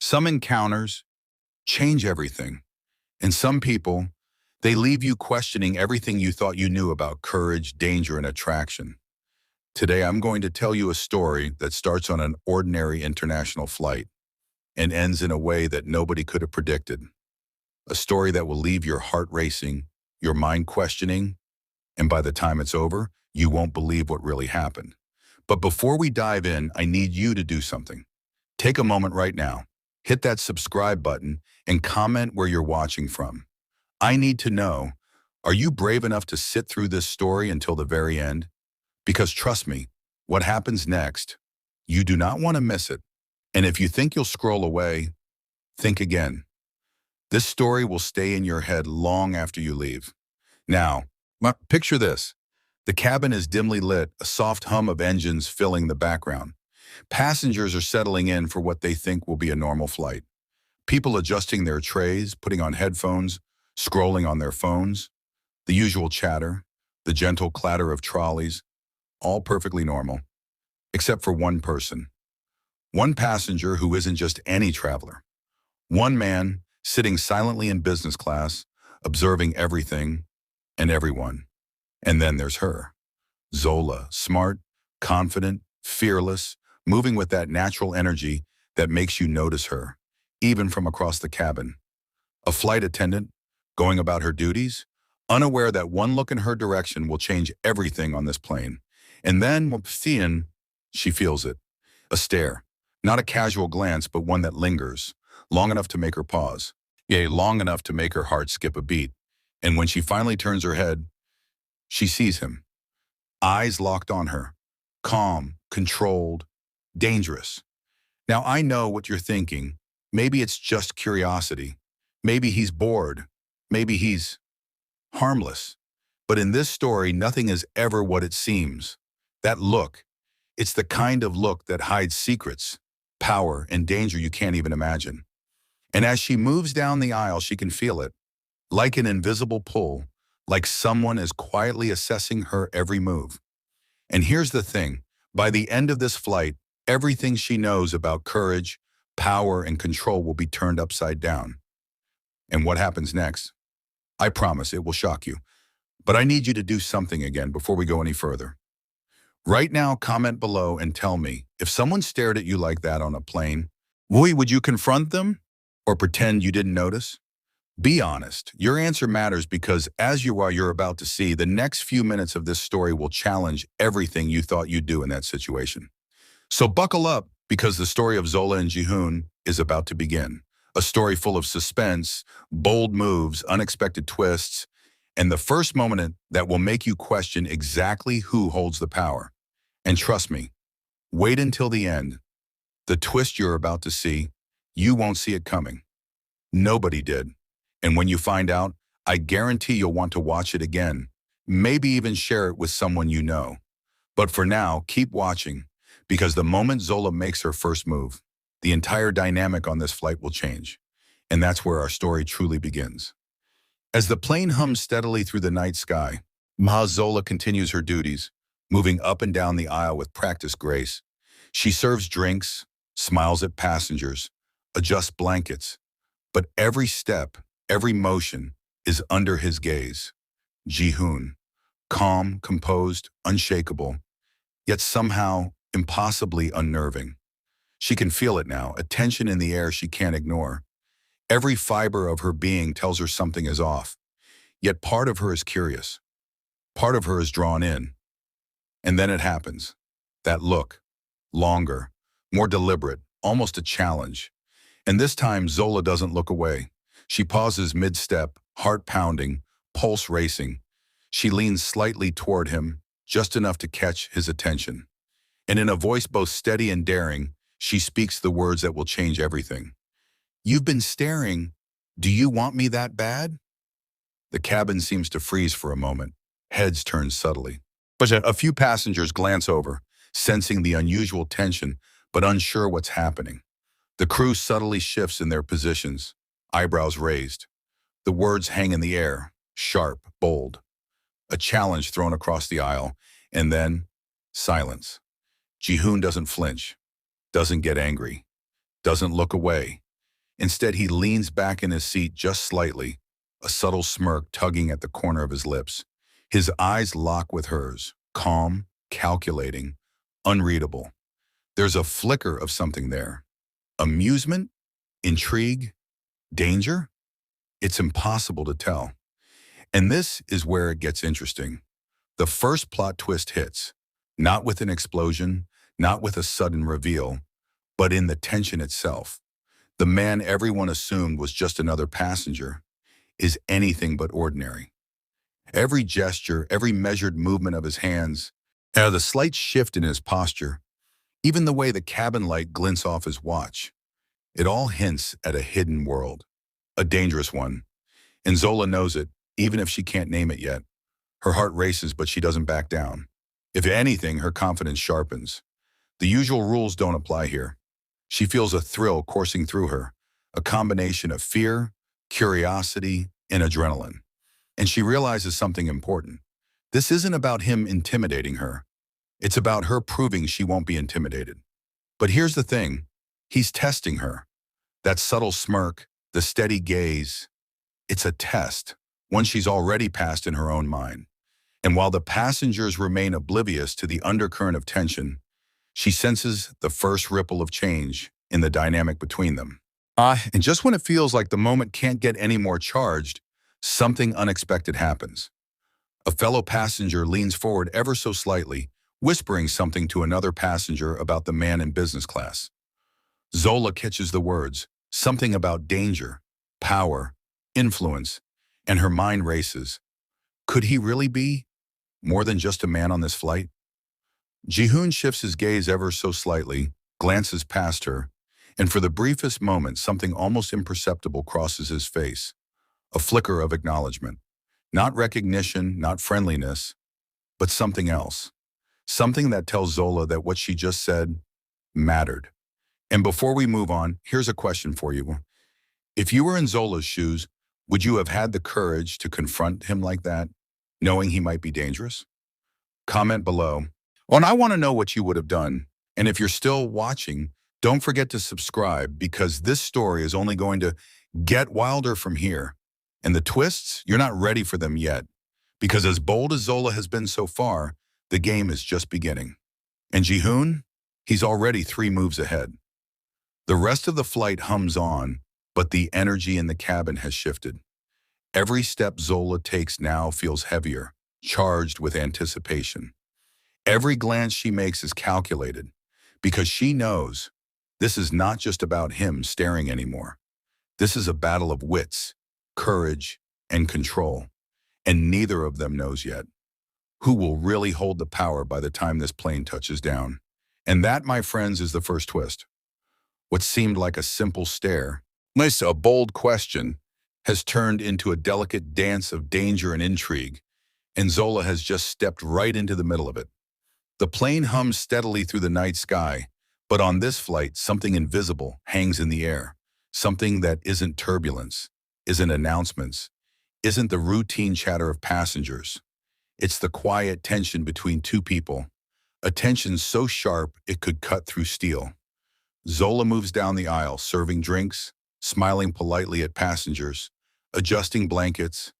Some encounters change everything, and some people, they leave you questioning everything you thought you knew about courage, danger, and attraction. Today, I'm going to tell you a story that starts on an ordinary international flight and ends in a way that nobody could have predicted. A story that will leave your heart racing, your mind questioning, and by the time it's over, you won't believe what really happened. But before we dive in, I need you to do something. Take a moment right now. Hit that subscribe button and comment where you're watching from. I need to know, are you brave enough to sit through this story until the very end? Because trust me, what happens next, you do not want to miss it. And if you think you'll scroll away, think again. This story will stay in your head long after you leave. Now, picture this. The cabin is dimly lit, a soft hum of engines filling the background. Passengers are settling in for what they think will be a normal flight. People adjusting their trays, putting on headphones, scrolling on their phones. The usual chatter, the gentle clatter of trolleys, all perfectly normal, except for one person. One passenger who isn't just any traveler. One man sitting silently in business class, observing everything and everyone. And then there's her. Zola, smart, confident, fearless, moving with that natural energy that makes you notice her, even from across the cabin. A flight attendant, going about her duties, unaware that one look in her direction will change everything on this plane. And then, she feels it. A stare, not a casual glance, but one that lingers, long enough to make her pause. Yea, long enough to make her heart skip a beat. And when she finally turns her head, she sees him. Eyes locked on her, calm, controlled, dangerous. Now I know what you're thinking. Maybe it's just curiosity. Maybe he's bored. Maybe he's harmless. But in this story, nothing is ever what it seems. That look, it's the kind of look that hides secrets, power, and danger you can't even imagine. And as she moves down the aisle, she can feel it, like an invisible pull, like someone is quietly assessing her every move. And here's the thing, by the end of this flight, everything she knows about courage, power, and control will be turned upside down. And what happens next? I promise it will shock you. But I need you to do something again before we go any further. Right now, comment below and tell me, if someone stared at you like that on a plane, would you confront them or pretend you didn't notice? Be honest. Your answer matters because as you're about to see, the next few minutes of this story will challenge everything you thought you'd do in that situation. So buckle up because the story of Zola and Jihoon is about to begin. A story full of suspense, bold moves, unexpected twists, and the first moment that will make you question exactly who holds the power. And trust me, wait until the end. The twist you're about to see, you won't see it coming. Nobody did. And when you find out, I guarantee you'll want to watch it again, maybe even share it with someone you know. But for now, keep watching, because the moment Zola makes her first move, the entire dynamic on this flight will change. And that's where our story truly begins. As the plane hums steadily through the night sky, Zola continues her duties, moving up and down the aisle with practiced grace. She serves drinks, smiles at passengers, adjusts blankets, but every step, every motion is under his gaze. Jihoon, calm, composed, unshakable, yet somehow impossibly unnerving. She can feel it now, a tension in the air she can't ignore. Every fiber of her being tells her something is off, yet part of her is curious. Part of her is drawn in. And then it happens. That look, longer, more deliberate, almost a challenge. And this time Zola doesn't look away. She pauses mid-step, heart pounding, pulse racing. She leans slightly toward him, just enough to catch his attention. And in a voice both steady and daring, she speaks the words that will change everything. "You've been staring. Do you want me that bad?" The cabin seems to freeze for a moment. Heads turn subtly. But a few passengers glance over, sensing the unusual tension, but unsure what's happening. The crew subtly shifts in their positions, eyebrows raised. The words hang in the air, sharp, bold. A challenge thrown across the aisle, and then silence. Jihoon doesn't flinch, doesn't get angry, doesn't look away. Instead, he leans back in his seat just slightly, a subtle smirk tugging at the corner of his lips. His eyes lock with hers, calm, calculating, unreadable. There's a flicker of something there. Amusement? Intrigue? Danger? It's impossible to tell. And this is where it gets interesting. The first plot twist hits, not with an explosion, not with a sudden reveal, but in the tension itself. The man everyone assumed was just another passenger is anything but ordinary. Every gesture, every measured movement of his hands, the slight shift in his posture, even the way the cabin light glints off his watch, it all hints at a hidden world, a dangerous one. And Zola knows it, even if she can't name it yet. Her heart races, but she doesn't back down. If anything, her confidence sharpens. The usual rules don't apply here. She feels a thrill coursing through her, a combination of fear, curiosity, and adrenaline. And she realizes something important. This isn't about him intimidating her. It's about her proving she won't be intimidated. But here's the thing. He's testing her. That subtle smirk, the steady gaze, it's a test, one she's already passed in her own mind. And while the passengers remain oblivious to the undercurrent of tension, she senses the first ripple of change in the dynamic between them. And just when it feels like the moment can't get any more charged, something unexpected happens. A fellow passenger leans forward ever so slightly, whispering something to another passenger about the man in business class. Zola catches the words, something about danger, power, influence, and her mind races. Could he really be more than just a man on this flight? Jihoon shifts his gaze ever so slightly, glances past her, and for the briefest moment something almost imperceptible crosses his face. A flicker of acknowledgement. Not recognition, not friendliness, but something else. Something that tells Zola that what she just said mattered. And before we move on, here's a question for you. If you were in Zola's shoes, would you have had the courage to confront him like that, knowing he might be dangerous? Comment below. Oh, and I want to know what you would have done. And if you're still watching, don't forget to subscribe because this story is only going to get wilder from here. And the twists, you're not ready for them yet. Because as bold as Zola has been so far, the game is just beginning. And Jihoon, he's already 3 moves ahead. The rest of the flight hums on, but the energy in the cabin has shifted. Every step Zola takes now feels heavier, charged with anticipation. Every glance she makes is calculated, because she knows this is not just about him staring anymore. This is a battle of wits, courage, and control, and neither of them knows yet who will really hold the power by the time this plane touches down. And that, my friends, is the first twist. What seemed like a simple stare, a bold question, has turned into a delicate dance of danger and intrigue, and Zola has just stepped right into the middle of it. The plane hums steadily through the night sky, but on this flight, something invisible hangs in the air, something that isn't turbulence, isn't announcements, isn't the routine chatter of passengers. It's the quiet tension between 2 people, a tension so sharp it could cut through steel. Zola moves down the aisle, serving drinks, smiling politely at passengers, adjusting blankets,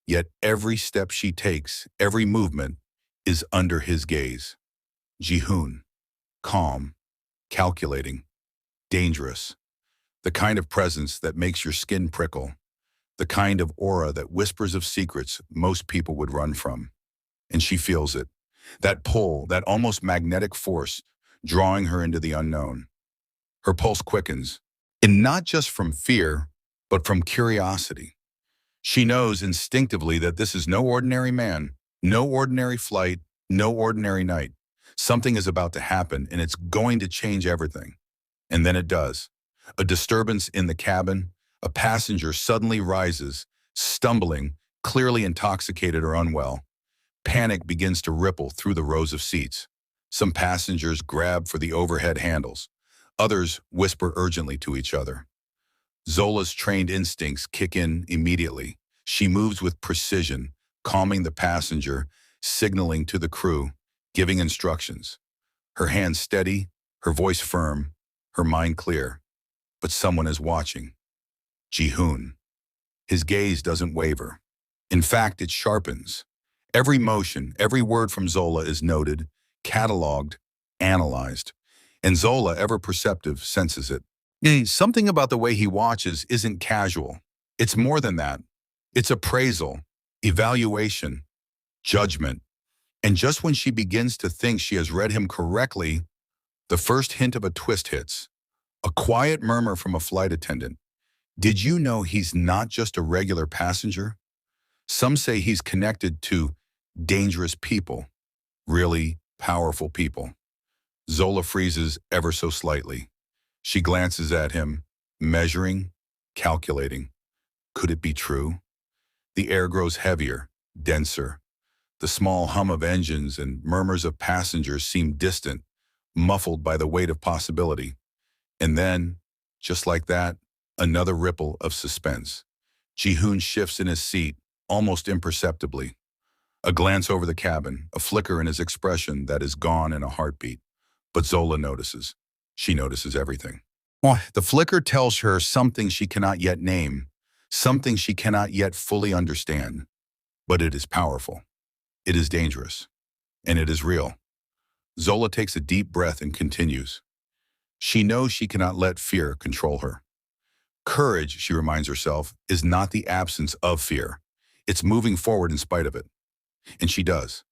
yet every step she takes, every movement, is under his gaze. Jihoon, calm, calculating, dangerous, the kind of presence that makes your skin prickle, the kind of aura that whispers of secrets most people would run from. And she feels it, that pull, that almost magnetic force, drawing her into the unknown. Her pulse quickens, and not just from fear, but from curiosity. She knows instinctively that this is no ordinary man, no ordinary flight, no ordinary night. Something is about to happen, and it's going to change everything. And then it does. A disturbance in the cabin, a passenger suddenly rises, stumbling, clearly intoxicated or unwell. Panic begins to ripple through the rows of seats. Some passengers grab for the overhead handles. Others whisper urgently to each other. Zola's trained instincts kick in immediately. She moves with precision, calming the passenger, signaling to the crew, giving instructions. Her hands steady, her voice firm, her mind clear. But someone is watching. Ji-hoon. His gaze doesn't waver. In fact, it sharpens. Every motion, every word from Zola is noted, cataloged, analyzed. And Zola, ever perceptive, senses it. Something about the way he watches isn't casual. It's more than that. It's appraisal, evaluation, judgment. And just when she begins to think she has read him correctly, the first hint of a twist hits. A quiet murmur from a flight attendant. Did you know he's not just a regular passenger? Some say he's connected to dangerous people, really powerful people. Zola freezes ever so slightly. She glances at him, measuring, calculating. Could it be true? The air grows heavier, denser. The small hum of engines and murmurs of passengers seem distant, muffled by the weight of possibility. And then, just like that, another ripple of suspense. Ji-hoon shifts in his seat, almost imperceptibly. A glance over the cabin, a flicker in his expression that is gone in a heartbeat. But Zola notices. She notices everything. The flicker tells her something she cannot yet name, something she cannot yet fully understand. But it is powerful. It is dangerous. And it is real. Zola takes a deep breath and continues. She knows she cannot let fear control her. Courage, she reminds herself, is not the absence of fear. It's moving forward in spite of it. And she does.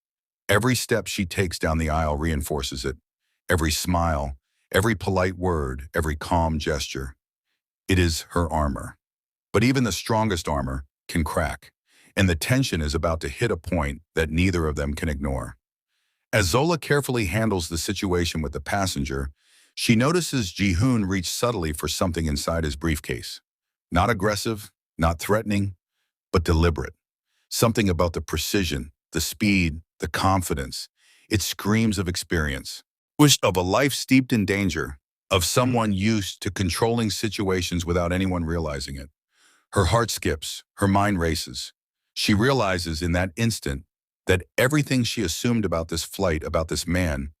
Every step she takes down the aisle reinforces it. Every smile, every polite word, every calm gesture. It is her armor. But even the strongest armor can crack, and the tension is about to hit a point that neither of them can ignore. As Zola carefully handles the situation with the passenger, she notices Ji-hoon reach subtly for something inside his briefcase. Not aggressive, not threatening, but deliberate. Something about the precision, the speed, the confidence. It screams of experience, of a life steeped in danger, of someone used to controlling situations without anyone realizing it. Her heart skips, her mind races. She realizes in that instant that everything she assumed about this flight, about this man,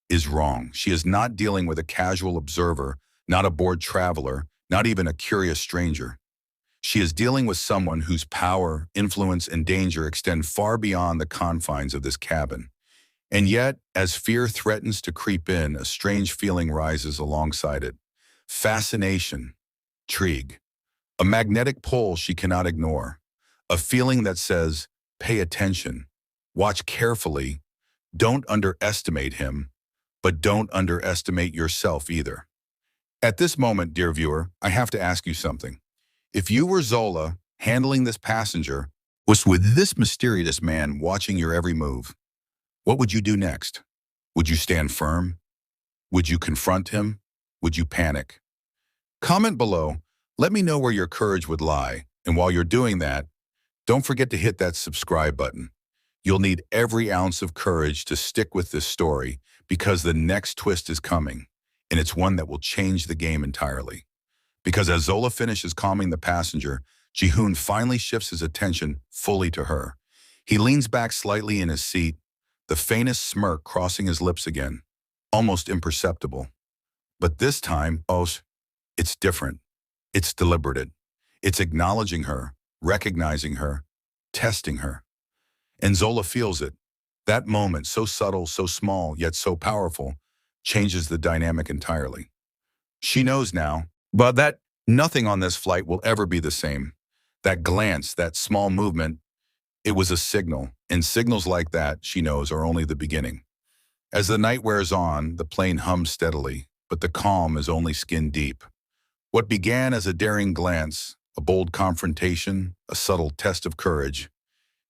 is wrong. She is not dealing with a casual observer, not a bored traveler, not even a curious stranger. She is dealing with someone whose power, influence, and danger extend far beyond the confines of this cabin. And yet, as fear threatens to creep in, a strange feeling rises alongside it. Fascination, intrigue, a magnetic pull she cannot ignore. A feeling that says, pay attention, watch carefully, don't underestimate him, but don't underestimate yourself either. At this moment, dear viewer, I have to ask you something. If you were Zola, handling this passenger, was with this mysterious man watching your every move, what would you do next? Would you stand firm? Would you confront him? Would you panic? Comment below. Let me know where your courage would lie. And while you're doing that, don't forget to hit that subscribe button. You'll need every ounce of courage to stick with this story because the next twist is coming, and it's one that will change the game entirely. Because as Zola finishes calming the passenger, Ji-hoon finally shifts his attention fully to her. He leans back slightly in his seat, the faintest smirk crossing his lips again, almost imperceptible. But this time, it's different. It's deliberative. It's acknowledging her, recognizing her, testing her. And Zola feels it. That moment, so subtle, so small, yet so powerful, changes the dynamic entirely. She knows now, but that nothing on this flight will ever be the same. That glance, that small movement, it was a signal, and signals like that, she knows, are only the beginning. As the night wears on, the plane hums steadily, but the calm is only skin deep. What began as a daring glance, a bold confrontation, a subtle test of courage,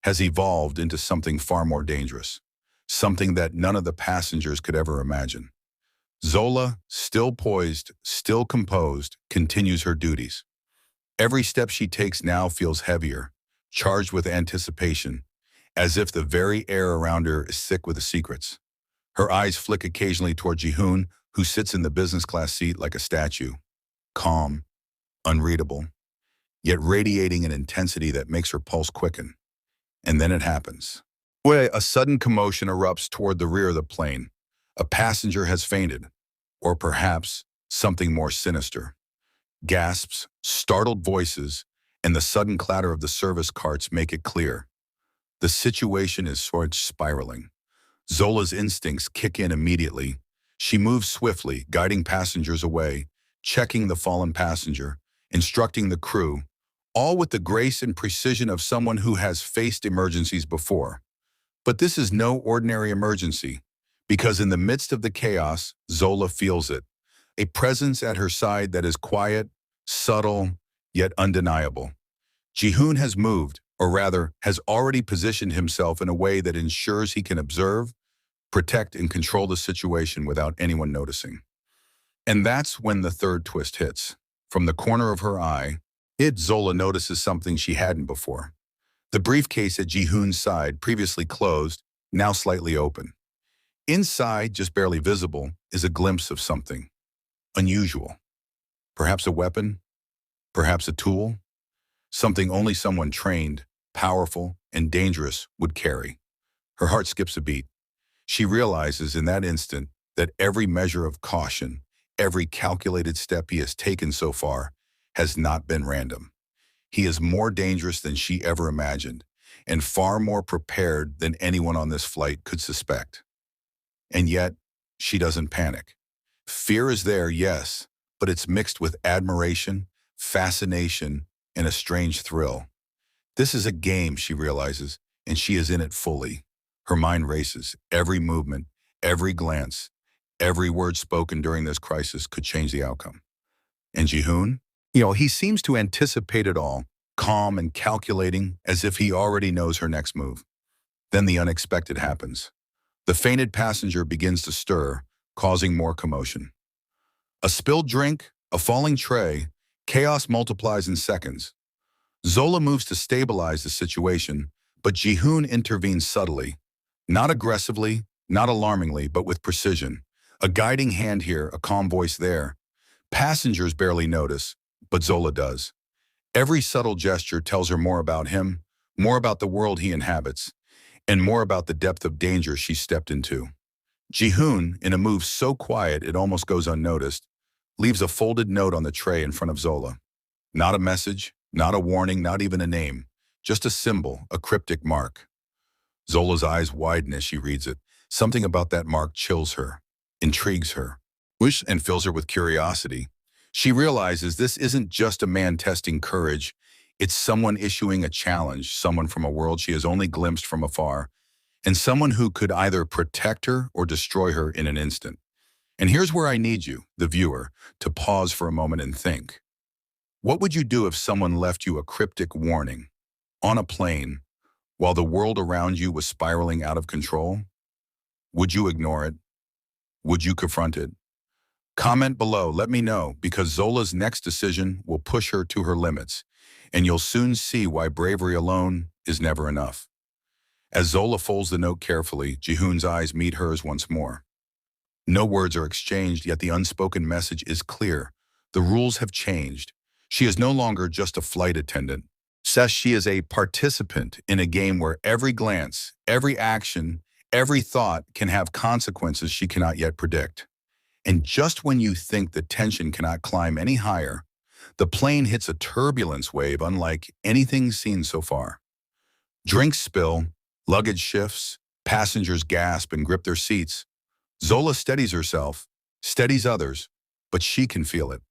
has evolved into something far more dangerous, something that none of the passengers could ever imagine. Zola, still poised, still composed, continues her duties. Every step she takes now feels heavier, charged with anticipation, as if the very air around her is thick with secrets. Her eyes flick occasionally toward Ji-hoon, who sits in the business class seat like a statue, calm, unreadable, yet radiating an intensity that makes her pulse quicken. And then it happens. A sudden commotion erupts toward the rear of the plane. A passenger has fainted, or perhaps something more sinister. gasps, startled voices, and the sudden clatter of the service carts make it clear. The situation is sort of spiraling. Zola's instincts kick in immediately. She moves swiftly, guiding passengers away, checking the fallen passenger, instructing the crew, all with the grace and precision of someone who has faced emergencies before. But this is no ordinary emergency, because in the midst of the chaos, Zola feels it. A presence at her side that is quiet, subtle, yet undeniable. Jihoon has moved, or rather, has already positioned himself in a way that ensures he can observe, protect, and control the situation without anyone noticing. And that's when the third twist hits. From the corner of her eye, Zola notices something she hadn't before. The briefcase at Jihoon's side, previously closed, now slightly open. Inside, just barely visible, is a glimpse of something unusual. Perhaps a weapon, perhaps a tool, something only someone trained, powerful, and dangerous would carry. Her heart skips a beat. She realizes in that instant that every measure of caution, every calculated step he has taken so far, has not been random. He is more dangerous than she ever imagined, and far more prepared than anyone on this flight could suspect. And yet, she doesn't panic. Fear is there, yes, but it's mixed with admiration, fascination, and a strange thrill. This is a game, she realizes, and she is in it fully. Her mind races. Every movement, every glance, every word spoken during this crisis could change the outcome. And Jihoon? He seems to anticipate it all, calm and calculating, as if he already knows her next move. Then the unexpected happens. The fainted passenger begins to stir, causing more commotion. A spilled drink, a falling tray, chaos multiplies in seconds. Zola moves to stabilize the situation, but Jihoon intervenes subtly. Not aggressively, not alarmingly, but with precision. A guiding hand here, a calm voice there. Passengers barely notice, but Zola does. Every subtle gesture tells her more about him, more about the world he inhabits, and more about the depth of danger she stepped into. Jihoon, in a move so quiet it almost goes unnoticed, leaves a folded note on the tray in front of Zola. Not a message, not a warning, not even a name, just a symbol, a cryptic mark. Zola's eyes widen as she reads it. Something about that mark chills her, intrigues her, and fills her with curiosity. She realizes this isn't just a man testing courage, it's someone issuing a challenge, someone from a world she has only glimpsed from afar, and someone who could either protect her or destroy her in an instant. And here's where I need you, the viewer, to pause for a moment and think. What would you do if someone left you a cryptic warning on a plane while the world around you was spiraling out of control? Would you ignore it? Would you confront it? Comment below, let me know, because Zola's next decision will push her to her limits, and you'll soon see why bravery alone is never enough. As Zola folds the note carefully, Jihoon's eyes meet hers once more. No words are exchanged, yet the unspoken message is clear. The rules have changed. She is no longer just a flight attendant. She is a participant in a game where every glance, every action, every thought can have consequences she cannot yet predict. And just when you think the tension cannot climb any higher, the plane hits a turbulence wave unlike anything seen so far. Drinks spill, luggage shifts, passengers gasp and grip their seats. Zola steadies herself, steadies others, but she can feel it.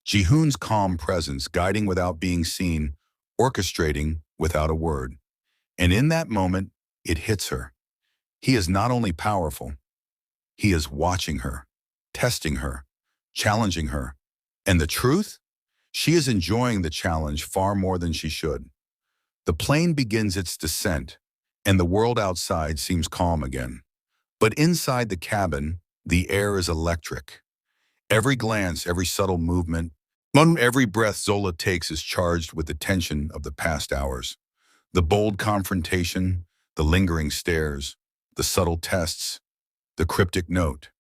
Jihoon's calm presence, guiding without being seen, orchestrating without a word. And in that moment, it hits her. He is not only powerful, he is watching her, testing her, challenging her. And the truth? She is enjoying the challenge far more than she should. The plane begins its descent, and the world outside seems calm again. But inside the cabin, the air is electric. Every glance, every subtle movement, every breath Zola takes is charged with the tension of the past hours. The bold confrontation, the lingering stares, the subtle tests, the cryptic note.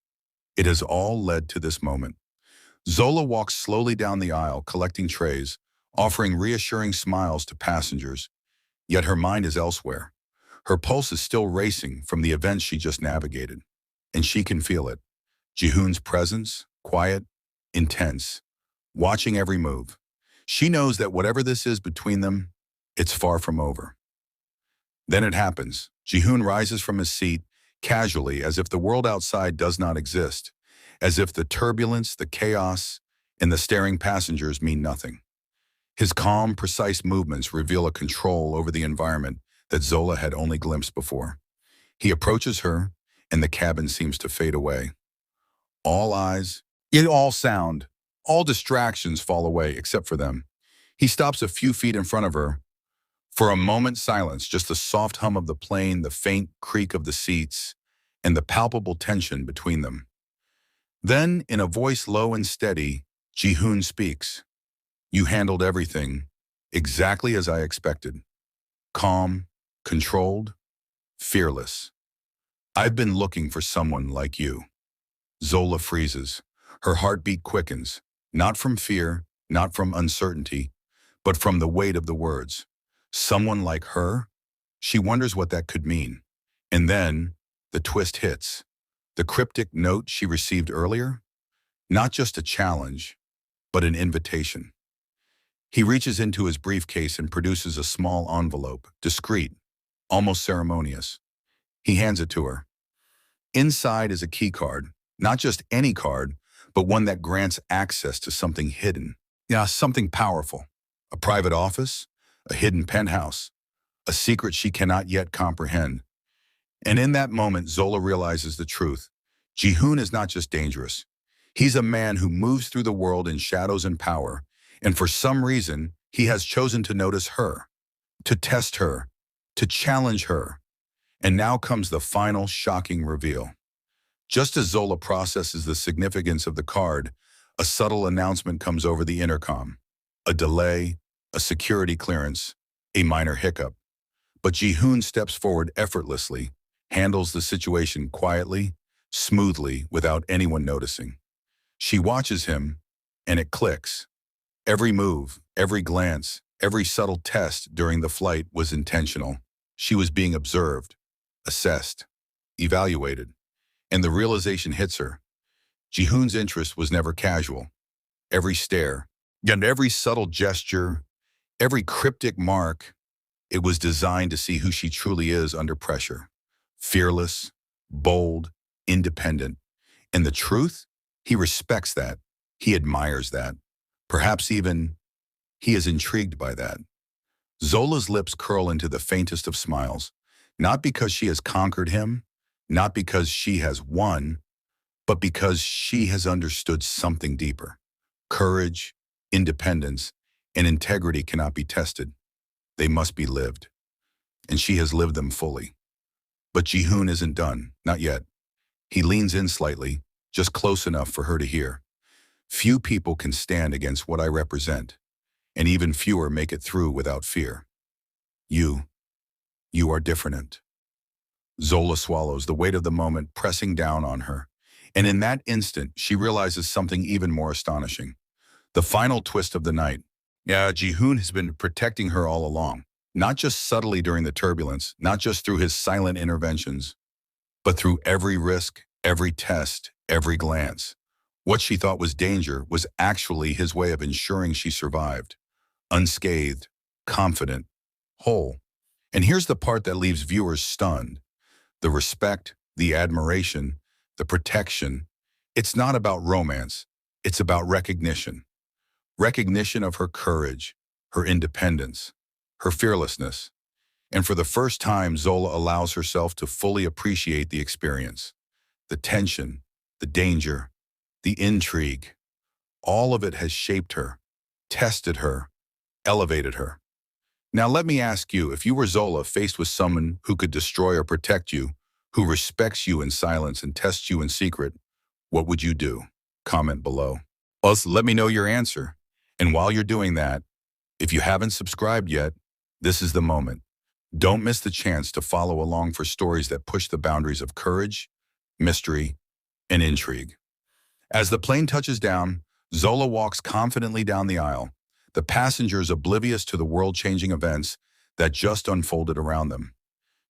It has all led to this moment. Zola walks slowly down the aisle, collecting trays, offering reassuring smiles to passengers, yet her mind is elsewhere. Her pulse is still racing from the events she just navigated, and she can feel it. Jihoon's presence, quiet, intense, watching every move. She knows that whatever this is between them, it's far from over. Then it happens. Ji-hoon rises from his seat, casually, as if the world outside does not exist, as if the turbulence, the chaos, and the staring passengers mean nothing. His calm, precise movements reveal a control over the environment that Zola had only glimpsed before. He approaches her, and the cabin seems to fade away. All eyes, all sound, all distractions fall away except for them. He stops a few feet in front of her. For a moment, silence, just the soft hum of the plane, the faint creak of the seats, and the palpable tension between them. Then, in a voice low and steady, Ji-hoon speaks. "You handled everything exactly as I expected. Calm, controlled, fearless. I've been looking for someone like you." Zola freezes. Her heartbeat quickens, not from fear, not from uncertainty, but from the weight of the words. Someone like her? She wonders what that could mean. And then, the twist hits. The cryptic note she received earlier? Not just a challenge, but an invitation. He reaches into his briefcase and produces a small envelope, discreet, almost ceremonious. He hands it to her. Inside is a key card, not just any card, but one that grants access to something hidden. Yeah, something powerful. A private office, a hidden penthouse, a secret she cannot yet comprehend. And in that moment, Zola realizes the truth. Ji-hoon is not just dangerous. He's a man who moves through the world in shadows and power, and for some reason, he has chosen to notice her, to test her, to challenge her. And now comes the final shocking reveal. Just as Zola processes the significance of the card, a subtle announcement comes over the intercom. A delay, a security clearance, a minor hiccup. But Ji-hoon steps forward effortlessly, handles the situation quietly, smoothly, without anyone noticing. She watches him, and it clicks. Every move, every glance, every subtle test during the flight was intentional. She was being observed, assessed, evaluated, and the realization hits her. Ji-hoon's interest was never casual. Every stare, and every subtle gesture, every cryptic mark, it was designed to see who she truly is under pressure. Fearless, bold, independent. And the truth? He respects that. He admires that. Perhaps even, he is intrigued by that. Zola's lips curl into the faintest of smiles, not because she has conquered him, not because she has won, but because she has understood something deeper. Courage, independence, and integrity cannot be tested. They must be lived. And she has lived them fully. But Ji-hoon isn't done, not yet. He leans in slightly, just close enough for her to hear. "Few people can stand against what I represent, and even fewer make it through without fear. You are different." Zola swallows, the weight of the moment pressing down on her. And in that instant, she realizes something even more astonishing. The final twist of the night. Yeah, Ji-hoon has been protecting her all along. Not just subtly during the turbulence, not just through his silent interventions, but through every risk, every test, every glance. What she thought was danger was actually his way of ensuring she survived. Unscathed, confident, whole. And here's the part that leaves viewers stunned. The respect, the admiration, the protection. It's not about romance. It's about recognition. Recognition of her courage, her independence, her fearlessness. And for the first time, Zola allows herself to fully appreciate the experience. The tension, the danger, the intrigue. All of it has shaped her, tested her, elevated her. Now let me ask you, if you were Zola faced with someone who could destroy or protect you, who respects you in silence and tests you in secret, what would you do? Comment below. Also, let me know your answer. And while you're doing that, if you haven't subscribed yet, this is the moment. Don't miss the chance to follow along for stories that push the boundaries of courage, mystery, and intrigue. As the plane touches down, Zola walks confidently down the aisle, the passengers oblivious to the world-changing events that just unfolded around them.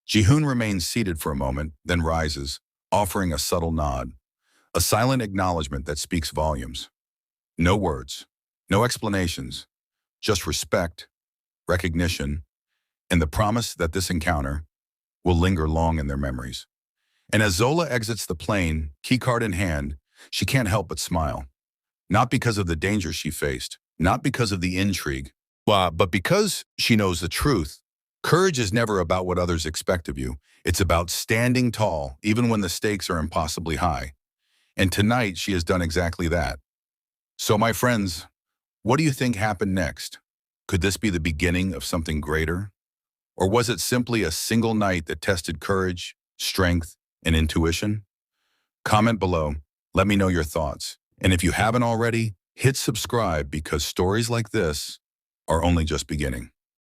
Ji-hoon remains seated for a moment, then rises, offering a subtle nod, a silent acknowledgement that speaks volumes. No words, No explanations, just respect, recognition, and the promise that this encounter will linger long in their memories. And as Zola exits the plane, keycard in hand, she can't help but smile. Not because of the danger she faced, not because of the intrigue, but because she knows the truth. Courage is never about what others expect of you. It's about standing tall, even when the stakes are impossibly high. And tonight, she has done exactly that. So, my friends, what do you think happened next? Could this be the beginning of something greater? Or was it simply a single night that tested courage, strength, and intuition? Comment below. Let me know your thoughts. And if you haven't already, hit subscribe because stories like this are only just beginning.